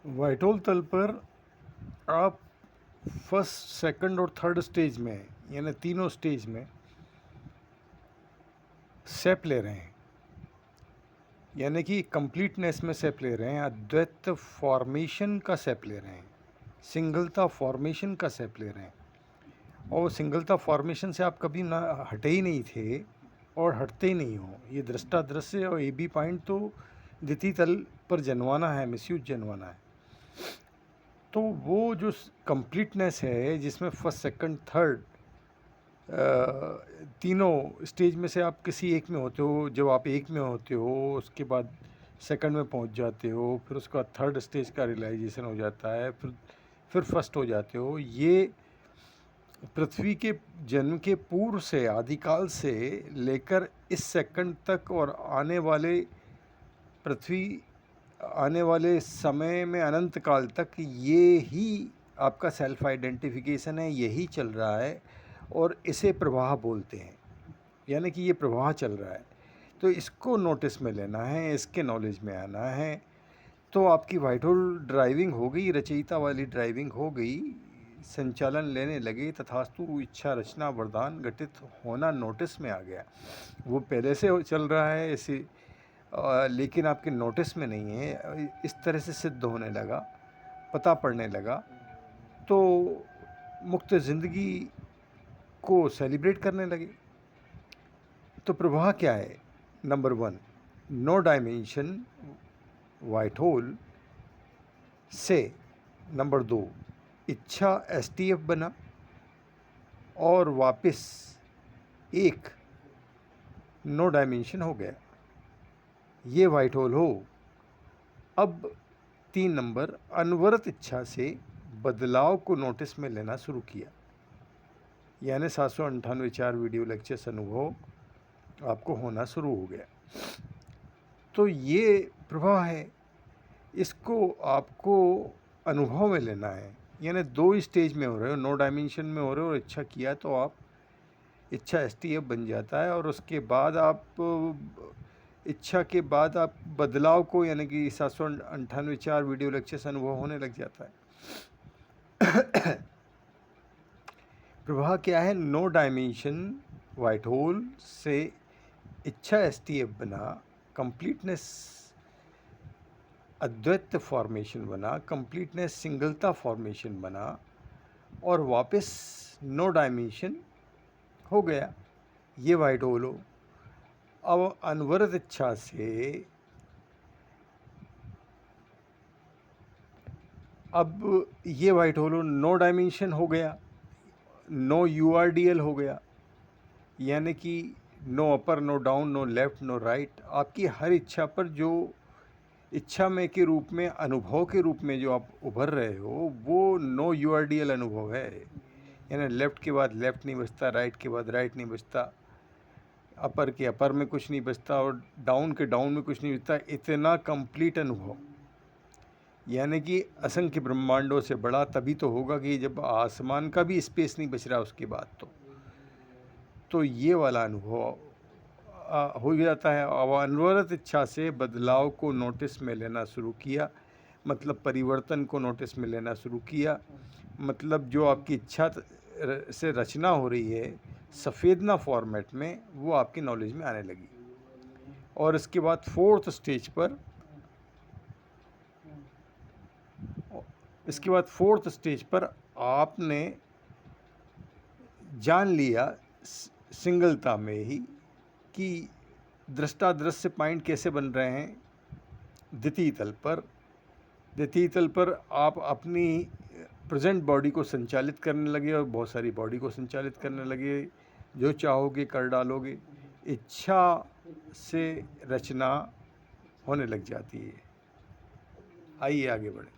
वाइटोल तल पर आप फर्स्ट, सेकंड और थर्ड स्टेज में, यानी तीनों स्टेज में सेप ले रहे हैं, यानी कि कंप्लीटनेस में सेप ले रहे हैं, अद्वैत फॉर्मेशन का सेप ले रहे हैं, सिंगलता फॉर्मेशन का सेप ले रहे हैं। और सिंगलता फॉर्मेशन से आप कभी ना हटे ही नहीं थे और हटते ही नहीं हो। ये दृष्टादृश्य और ए बी पॉइंट तो द्वितीय तल पर जनवाना है, मिसयूज जनवाना है। तो वो जो कंप्लीटनेस है जिसमें फर्स्ट, सेकंड, थर्ड तीनों स्टेज में से आप किसी एक में होते हो। जब आप एक में होते हो उसके बाद सेकंड में पहुंच जाते हो, फिर उसका थर्ड स्टेज का रियलाइजेशन हो जाता है, फिर फर्स्ट हो जाते हो। ये पृथ्वी के जन्म के पूर्व से, आदिकाल से लेकर इस सेकंड तक और आने वाले समय में अनंत काल तक ये ही आपका सेल्फ आइडेंटिफिकेशन है, यही चल रहा है और इसे प्रवाह बोलते हैं। यानी कि ये प्रवाह चल रहा है, तो इसको नोटिस में लेना है, इसके नॉलेज में आना है। तो आपकी वाइटोल ड्राइविंग हो गई, रचयिता वाली ड्राइविंग हो गई, संचालन लेने लगे, तथास्तु इच्छा रचना वरदान घटित होना नोटिस में आ गया। वो पहले से चल रहा है ऐसे, लेकिन आपके नोटिस में नहीं है। इस तरह से सिद्ध होने लगा, पता पड़ने लगा, तो मुक्त ज़िंदगी को सेलिब्रेट करने लगे। तो प्रवाह क्या है? Number 1, no dimension white hole से। नंबर 2, इच्छा एसटीएफ बना और वापस एक नो डायमेंशन हो गया, ये वाइट होल हो। अब 3 नंबर, अनवरत इच्छा से बदलाव को नोटिस में लेना शुरू किया, यानी 798 4 वीडियो लेक्चर्स अनुभव आपको होना शुरू हो गया। तो ये प्रवाह है, इसको आपको अनुभव में लेना है। यानी 2 स्टेज में हो रहे हो, नो डायमेंशन में हो रहे हो और इच्छा किया तो आप इच्छा एसटीएफ बन जाता है। और उसके बाद आप इच्छा के बाद आप बदलाव को, यानी कि 798 4 वीडियो लेक्चर्स अनुभव होने लग जाता है। प्रवाह क्या है? नो डायमेंशन वाइट होल से इच्छा एसटीएफ बना, कंप्लीटनेस अद्वैत फॉर्मेशन बना, कंप्लीटनेस सिंगलता फॉर्मेशन बना और वापस नो डायमेंशन हो गया, ये वाइट होल हो। अब अनवरत इच्छा से अब ये वाइट होल हो, नो डायमेंशन हो गया, नो यूआरडीएल हो गया, यानी कि no upper, no down, no left, no right. आपकी हर इच्छा पर जो इच्छा में के रूप में, अनुभव के रूप में जो आप उभर रहे हो, वो नो यूआरडीएल अनुभव है। यानी लेफ़्ट के बाद लेफ़्ट नहीं बचता, राइट के बाद राइट नहीं बचता, अपर के अपर में कुछ नहीं बचता और डाउन के डाउन में कुछ नहीं बचता। इतना कंप्लीट अनुभव, यानी कि असंख्य ब्रह्मांडों से बड़ा तभी तो होगा कि जब आसमान का भी स्पेस नहीं बच रहा उसके बाद। तो ये वाला अनुभव हो जाता है। अब अनवरत इच्छा से बदलाव को नोटिस में लेना शुरू किया, मतलब परिवर्तन को नोटिस में लेना शुरू किया, मतलब जो आपकी इच्छा से रचना हो रही है सफ़ेदना फॉर्मेट में, वो आपकी नॉलेज में आने लगी। और इसके बाद फोर्थ स्टेज पर आपने जान लिया सिंगलता में ही कि दृष्टादृश्य पॉइंट कैसे बन रहे हैं। द्वितीय तल पर आप अपनी प्रेजेंट बॉडी को संचालित करने लगे और बहुत सारी बॉडी को संचालित करने लगे, जो चाहोगे कर डालोगे। इच्छा से रचना होने लग जाती है। आइए आगे बढ़े।